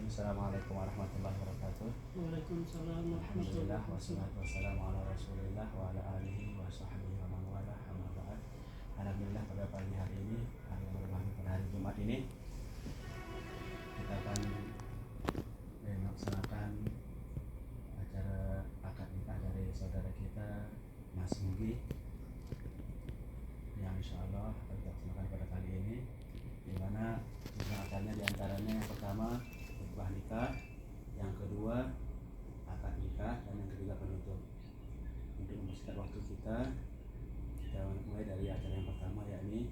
Assalamualaikum warahmatullahi wabarakatuh. Waalaikumsalam warahmatullahi Alhamdulillah wabarakatuh. wassalatu wassalamu ala Rasulillah wa ala alihi wa sahbihi wa man wala amma ba'd. Alhamdulillah pada pagi hari ini, hari yang berbahagia pada hari Jumat ini, kita akan melaksanakan acara akad nikah dari saudara kita Mas Mugi yang insyaallah akan kita laksanakan pada kali ini, di mana acaranya diantaranya yang pertama khutbah nikah, yang kedua akad nikah, dan yang ketiga penutup. Untuk mempersingkat waktu kita mulai dari acara yang pertama, yakni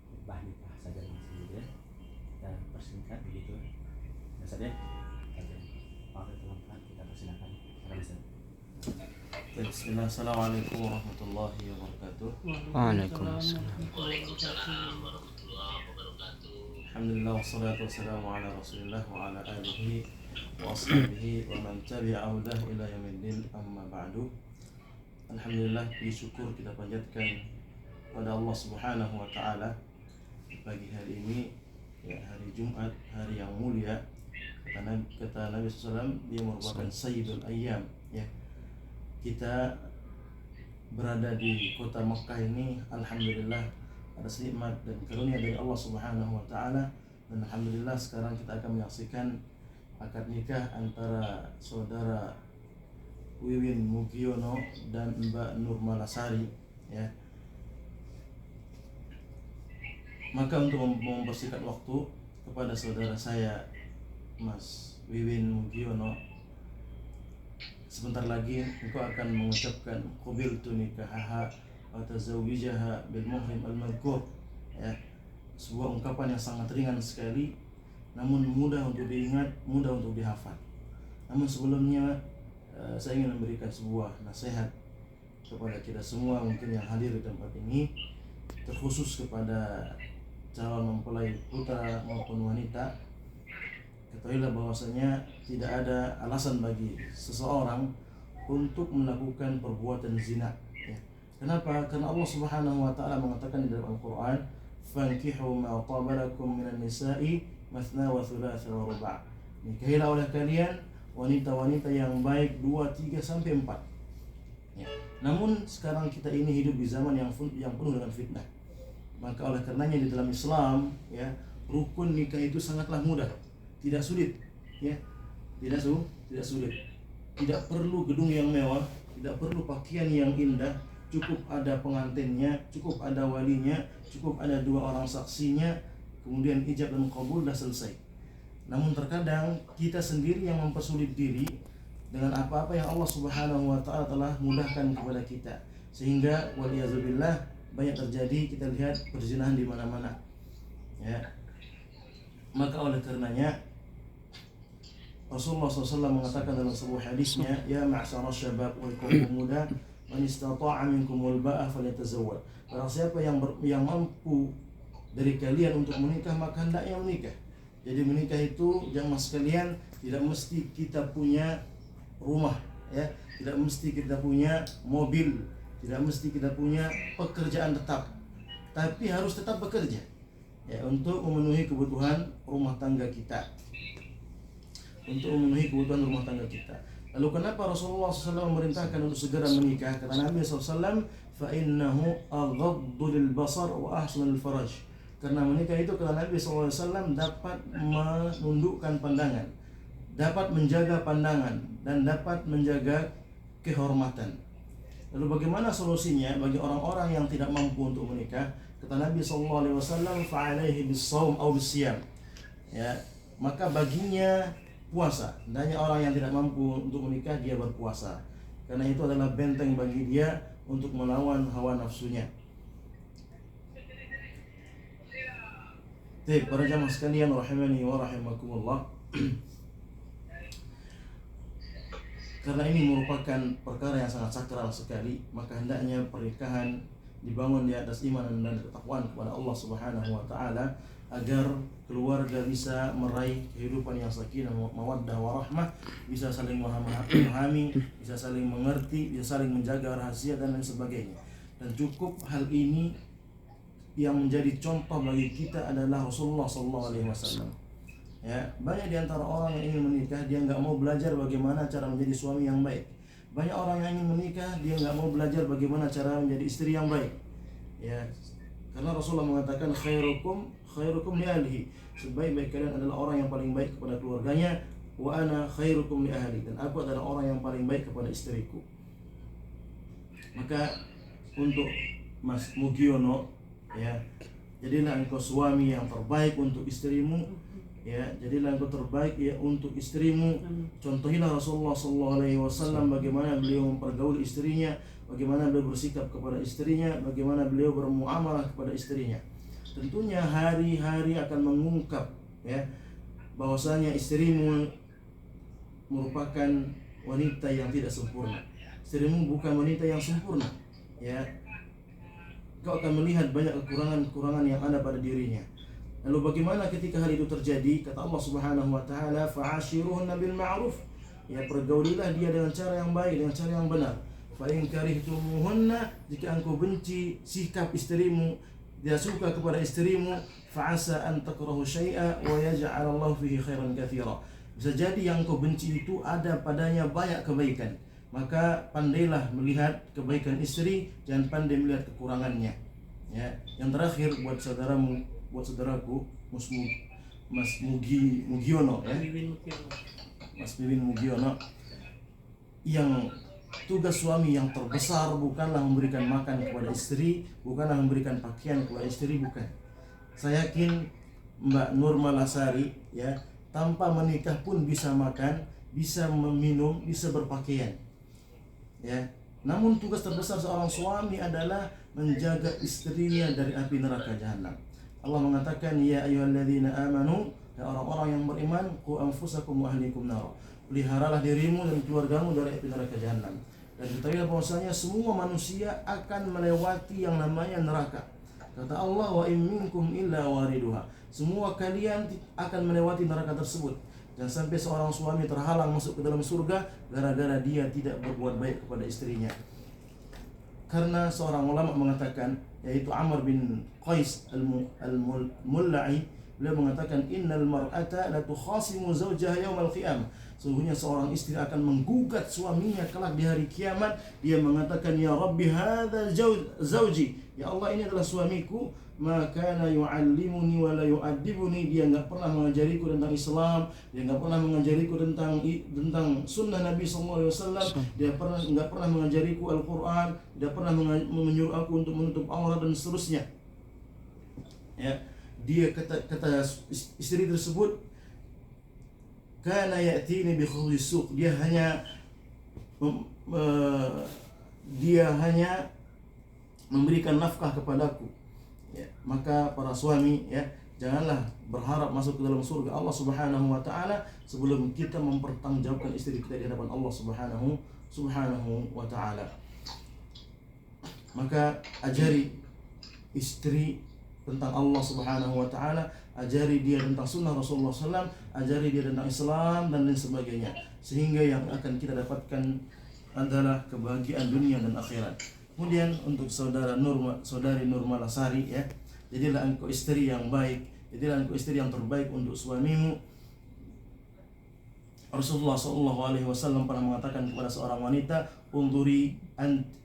khutbah nikah saja langsung ya. Kita persingkat begitu. Biasa deh. Maaf ya teman-teman, kita persilakan. Bismillah, Assalamualaikum warahmatullahi wabarakatuh. Waalaikumsalam warahmatullahi wabarakatuh. Alhamdulillah, wassalatu wassalamu ala Rasulillah wa ala alihi wa ashabihi wa man tabi'a hudah ila yaumiddin, amma ba'du. Alhamdulillah, puji syukur kita panjatkan pada Allah Subhanahu wa taala pagi hari ini, ya, hari Jumat, hari yang mulia. Kata Nabi SAW, dia merupakan sayyidul ayyam, ya. Kita berada di kota Mekah ini, alhamdulillah atas nikmat dan karunia dari Allah Subhanahu wa taala, dan alhamdulillah sekarang kita akan menyaksikan akad nikah antara saudara Wiwin Mugiono dan Mbak Nur Malasari, ya. Maka untuk mempersingkat waktu, kepada saudara saya Mas Wiwin Mugiono, sebentar lagi engkau akan mengucapkan qabiltu nikahaha wa tazawwijaha bil muhrim al madhkur, ya. Sebuah ungkapan yang sangat ringan sekali, namun mudah untuk diingat, mudah untuk dihafal. Namun sebelumnya saya ingin memberikan sebuah nasihat kepada kita semua mungkin yang hadir di tempat ini, terkhusus kepada calon mempelai putra maupun wanita. Ketahuilah bahwasanya tidak ada alasan bagi seseorang untuk melakukan perbuatan zina, ya. Kenapa? Karena Allah Subhanahu wa taala mengatakan di dalam Al-Qur'an, "Fankihu ma taba lakum minan nisa'i mathna wa thulatha wa ruba'." Nikahilah oleh kalian wanita-wanita yang baik 2, 3 sampai 4. Ya. Namun sekarang kita ini hidup di zaman yang penuh dengan fitnah. Maka oleh karenanya di dalam Islam, ya, rukun nikah itu sangatlah mudah. Tidak sulit, ya, tidak sulit. Tidak perlu gedung yang mewah, tidak perlu pakaian yang indah, cukup ada pengantinnya, cukup ada walinya, cukup ada 2 orang saksinya, kemudian ijab dan qabul, dah selesai. Namun terkadang kita sendiri yang mempersulit diri dengan apa-apa yang Allah Subhanahu wa taala telah mudahkan kepada kita, sehingga waliyazubillah banyak terjadi, kita lihat perzinahan di mana-mana, ya. Maka oleh karenanya Rasulullah SAW mengatakan dalam sebuah hadisnya, "Ya ma'syara syabab wal kaum muda, man istata'a minkumul ba'a falyatazawwaj." Barang siapa yang mampu dari kalian untuk menikah, maka hendaknya menikah. Jadi menikah itu jamaah sekalian tidak mesti kita punya rumah, ya, tidak mesti kita punya mobil, tidak mesti kita punya pekerjaan tetap, tapi harus tetap bekerja, ya, untuk memenuhi kebutuhan rumah tangga kita. Lalu kenapa Rasulullah SAW memerintahkan untuk segera menikah? Kata Nabi SAW, "Fa'innahu aghaddu lil basar wa ahsanu lil faraj." Karena menikah itu, kata Nabi SAW, dapat menundukkan pandangan, dapat menjaga pandangan, dan dapat menjaga kehormatan. Lalu bagaimana solusinya bagi orang-orang yang tidak mampu untuk menikah? Kata Nabi SAW, "Fa'alaihi bis-shaum aw bis-siyam." Ya, maka baginya puasa. Hendaknya orang yang tidak mampu untuk menikah, dia berpuasa, karena itu adalah benteng bagi dia untuk melawan hawa nafsunya. Baik, para jamaah sekalian rahimani wa rahimakumullah. Karena ini merupakan perkara yang sangat sakral sekali, maka hendaknya pernikahan dibangun di atas iman dan ketakwaan kepada Allah Subhanahu wa taala, agar keluarga bisa meraih kehidupan yang sakinah, mawaddah, warahmah, bisa saling memahami, bisa saling mengerti, bisa saling menjaga rahasia dan lain sebagainya. Dan cukup hal ini yang menjadi contoh bagi kita adalah Rasulullah SAW. Ya, banyak di antara orang yang ingin menikah dia nggak mau belajar bagaimana cara menjadi suami yang baik. Banyak orang yang ingin menikah dia nggak mau belajar bagaimana cara menjadi istri yang baik. Ya, karena Rasulullah mengatakan khairukum li ahlihi. Sebaik-baik kalian adalah orang yang paling baik kepada keluarganya. Wa ana khairukum li ahli, dan aku adalah orang yang paling baik kepada istriku. Maka untuk Mas Mugiono, ya, jadilah engkau suami yang terbaik untuk istrimu. Ya, jadilah engkau terbaik ya untuk istrimu. Contohilah Rasulullah SAW bagaimana beliau mempergauli istrinya, bagaimana beliau bersikap kepada istrinya, bagaimana beliau bermuamalah kepada istrinya. Tentunya hari-hari akan mengungkap ya bahwasanya istrimu merupakan wanita yang tidak sempurna. Istrimu bukan wanita yang sempurna, ya. Kau akan melihat banyak kekurangan-kekurangan yang ada pada dirinya. Lalu bagaimana ketika hal itu terjadi? Kata Allah Subhanahu wa taala, "Fa'ashiruhunna bil ma'ruf." Ya, pergaulilah dia dengan cara yang baik, dengan cara yang benar. Fa in karihtumuhunna, jika engkau benci sikap istrimu, tidak suka kepada istrimu, fa'asa an takrahu syai'a wa yaj'al Allah fihi khairan katsira. Bisa jadi yang kau benci itu ada padanya banyak kebaikan. Maka pandailah melihat kebaikan istri, jangan pandai melihat kekurangannya. Ya, yang terakhir buat saudaraku Mas Mugiono ya. Mas Miwin Mugiono, yang tugas suami yang terbesar bukanlah memberikan makan kepada istri, bukanlah memberikan pakaian kepada istri, bukan. Saya yakin Mbak Nur Malasari ya, tanpa menikah pun bisa makan, bisa meminum, bisa berpakaian. Ya. Namun tugas terbesar seorang suami adalah menjaga istrinya dari api neraka jahanam. Allah mengatakan, ya ayyuhalladzina amanu, ya orang-orang yang beriman, qu anfusakum wa ahlikum nar. Peliharalah dirimu dan keluargamu dari api neraka jahanam. Dan ketahuilah bahwasanya semua manusia akan melewati yang namanya neraka. Kata Allah, wa in minkum illa wariduha. Semua kalian akan melewati neraka tersebut. Jangan sampai seorang suami terhalang masuk ke dalam surga gara-gara dia tidak berbuat baik kepada istrinya. Karena seorang ulama mengatakan, yaitu Amr bin Qais al-Mulla'i, beliau mengatakan, innal mar'ata la tukhasimu zawjaha yaumal qiyamah. Sesungguhnya seorang istri akan menggugat suaminya kelak di hari kiamat. Dia mengatakan, ya Rabbi hadza zawji, ya Allah ini adalah suamiku, maka la yu'allimuni wa la yu'addibuni. Dia enggak pernah mengajariku tentang Islam, dia enggak pernah mengajariku tentang sunnah Nabi sallallahu alaihi wasallam, dia enggak pernah mengajariku Al-Qur'an, dia pernah menyuruh aku untuk menutup aurat dan seterusnya. Ya, dia kata istri tersebut, kana ya'tini bi khubzis suq, dia hanya memberikan nafkah kepadaku. Ya, maka para suami ya, janganlah berharap masuk ke dalam surga Allah Subhanahu wa taala sebelum kita mempertanggungjawabkan istri kita di hadapan Allah Subhanahu wa taala. Maka ajari istri tentang Allah Subhanahu wa taala, ajari dia tentang sunnah Rasulullah SAW, ajari dia tentang Islam dan lain sebagainya, sehingga yang akan kita dapatkan adalah kebahagiaan dunia dan akhirat. Kemudian untuk saudari Nur Malasari ya, jadilah engkau istri yang baik, jadilah engkau istri yang terbaik untuk suamimu. Rasulullah SAW pernah mengatakan kepada seorang wanita, unduri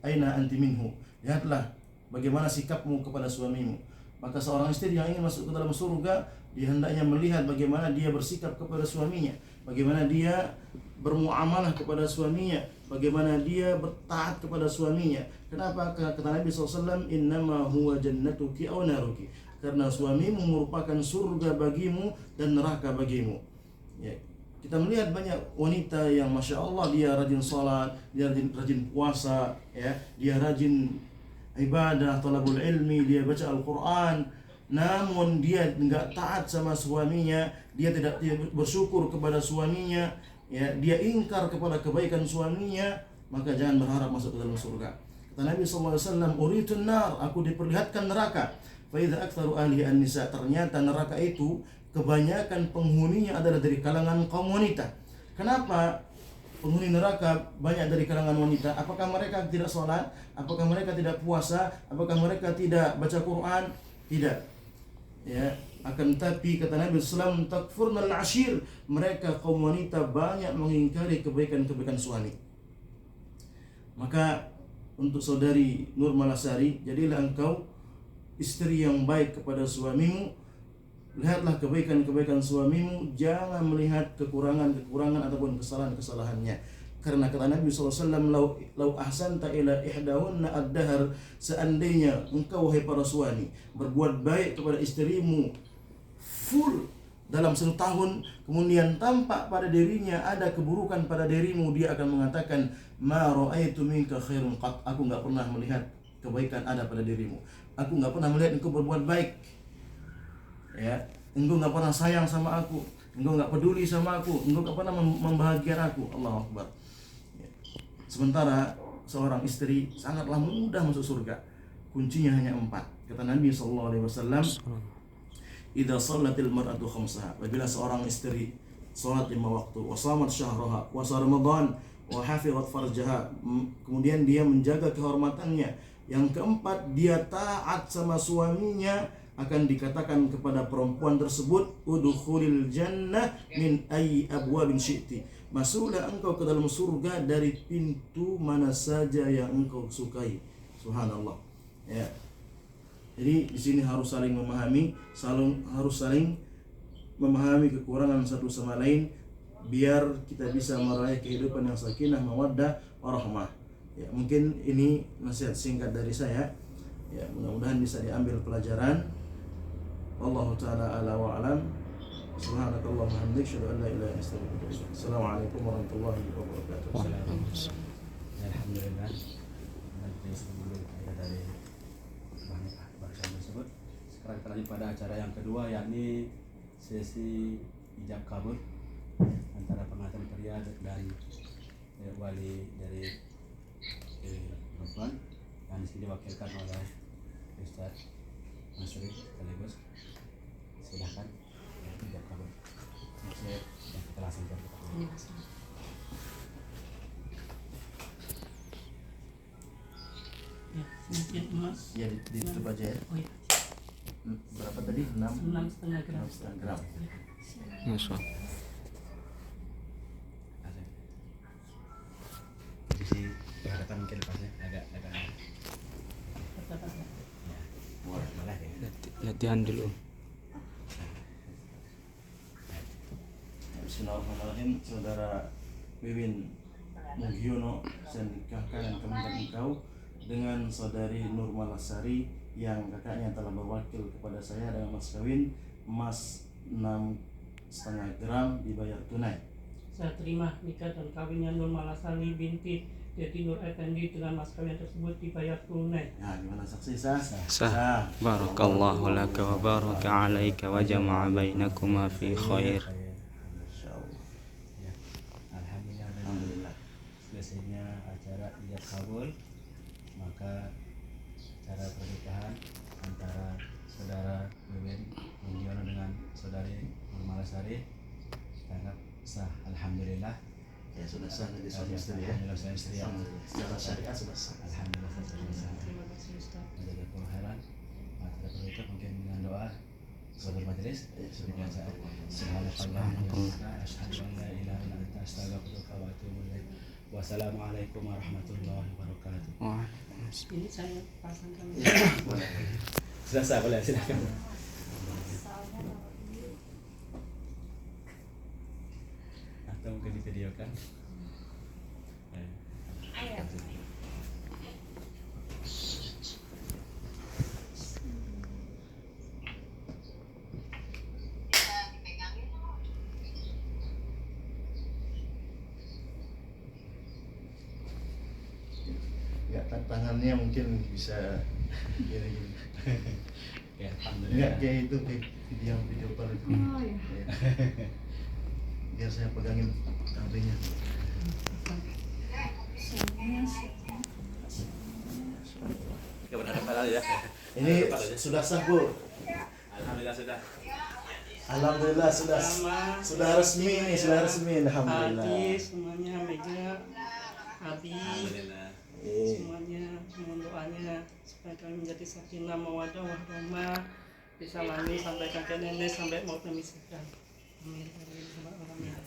aina anti minhu, lihatlah bagaimana sikapmu kepada suamimu. Maka seorang istri yang ingin masuk ke dalam surga, dia hendaknya melihat bagaimana dia bersikap kepada suaminya, bagaimana dia bermuamalah kepada suaminya, bagaimana dia bertaat kepada suaminya. Kenapa? Kata Nabi SAW, innama huwa jannatuki aw naruki, karena suamimu merupakan surga bagimu dan neraka bagimu. Ya. Kita melihat banyak wanita yang Masya Allah, dia rajin sholat, dia rajin puasa, ya, dia rajin ibadah, talabul ilmi, dia baca Al-Quran, namun dia enggak taat sama suaminya, dia tidak bersyukur kepada suaminya, ya, dia ingkar kepada kebaikan suaminya, maka jangan berharap masuk ke dalam surga. Kata Nabi SAW, uritun nar, aku diperlihatkan neraka. Fa idza aktsaru ahli an-nisa, ternyata neraka itu kebanyakan penghuninya adalah dari kalangan kaum wanita. Kenapa penghuni neraka banyak dari kalangan wanita? Apakah mereka tidak sholat? Apakah mereka tidak puasa? Apakah mereka tidak baca Quran? Tidak. Ya, Akan tapi kata Nabi SAW, takfurnal ashir, mereka kaum wanita banyak mengingkari kebaikan-kebaikan suami. Maka untuk saudari Nur Malasari, jadilah engkau istri yang baik kepada suamimu. Lihatlah kebaikan-kebaikan suamimu, jangan melihat kekurangan-kekurangan ataupun kesalahan-kesalahannya. Karena kata Nabi SAW, lau ahsanta ila ihdahunna ad-dahar, seandainya engkau wahai para suami berbuat baik kepada istrimu full dalam 1 tahun, kemudian tampak pada dirinya ada keburukan pada dirimu, dia akan mengatakan, ma ra'aitu minka khairun qat, aku enggak pernah melihat kebaikan ada pada dirimu, aku enggak pernah melihat engkau berbuat baik, ya, engkau enggak pernah sayang sama aku, engkau enggak peduli sama aku, engkau enggak pernah membahagiakan aku. Allahu Akbar. Sementara seorang istri sangatlah mudah masuk surga. Kuncinya hanya 4. Kata Nabi SAW, idza shallatil mar'atu khamsaha, apabila seorang istri salat 5 waktu, wa shamat syahraha, wa ramadan, wa hafizat farjaha, kemudian dia menjaga kehormatannya. Yang keempat, dia taat sama suaminya, akan dikatakan kepada perempuan tersebut, udkhulil jannah min ayyi abwabin syi'ti, masuklah engkau ke dalam surga dari pintu mana saja yang engkau sukai. Subhanallah. Ya. Jadi di sini harus saling memahami, harus saling memahami kekurangan satu sama lain, biar kita bisa meraih kehidupan yang sakinah, mawaddah, warahmah. Ya, mungkin ini nasihat singkat dari saya. Ya, mudah-mudahan bisa diambil pelajaran. Wallahu ta'ala ala wa alam. Subhanakallahumma wa bihamdika, asyhadu an la ilaha illa anta, astaghfiruka wa atubu ilaik. Assalamualaikum warahmatullahi wabarakatuh. Alhamdulillah. Nanti sebelum kita dari bacaan tersebut, sekarang kita lanjut pada acara yang kedua, yakni sesi ijab kabul antara pengantin pria dan wali dari perempuan, yang disini diwakilkan oleh Ustaz Masri sekaligus. Silahkan ijab kabul. Kita langsung ke Ya, sedikit emas. Ya, ditutup aja ya. Oh iya. Berapa tadi? 6,5 gram. 6,5 gram. Masya. posisi hadapan mungkin lepasnya agak Kata-kata. ya, boleh ya. Latihan dulu. Bismillahirrahmanirrahim. Saudara Wiwin Mugiono, saya nikahkan dan kawinkan engkau dengan saudari Nur Malasari yang kakaknya telah berwakil kepada saya dengan mas kawin emas 6,5 gram dibayar tunai. Saya terima nikah dan kawinnya Nur Malasari binti Dedi Nur Effendi dengan mas kawin tersebut dibayar tunai. Nah, gimana saksi sah? Sah. Barakallahu laka wa baraka alaika wa jama'a bainakuma fi khair. Insyaallah. Ya. Alhamdulillah. Alhamdulillah. Selesainya acara ijab kabul, maka acara pernikahan antara saudara Wiwin Mugiono dengan saudari Nur Malasari dianggap sah. Alhamdulillah. Ya, sudah sah dari suami istri ya. Alhamdulillah suami istri ya. Secara syariat sudah sah. Alhamdulillah sudah sah. Terima kasih Ustaz. Jazakallahu khairan. Acara penutup mungkin dengan doa sebagai majelis. Demikian saja. Subhanallah. Asyhadu an la ilaha illa anta, astaghfiruka wa atubu ilaik. Wassalamualaikum warahmatullahi wabarakatuh. Waalaikumsalam. Ini saya pasangkan. Sudah sah, boleh silakan. Atau mungkin di video kan? Ya, tangannya mungkin bisa gini-gini. Ya, Enggak alhamdulillah. kayak itu, kayak video call itu. Oh ya. Ya. Biar saya pegangin kambingnya. Ya benar benar ya. Ini sudah sah, Bu. Alhamdulillah sudah. Alhamdulillah sudah resmi nih, sudah resmi. Alhamdulillah. Hadi semuanya, Mega, Abi, Alhamdulillah. Eh, semuanya mohon doanya supaya kami menjadi sakinah mawaddah warahmah bisa lanjut sampai kakek nenek sampai mau memisahkan. Amin. Amin.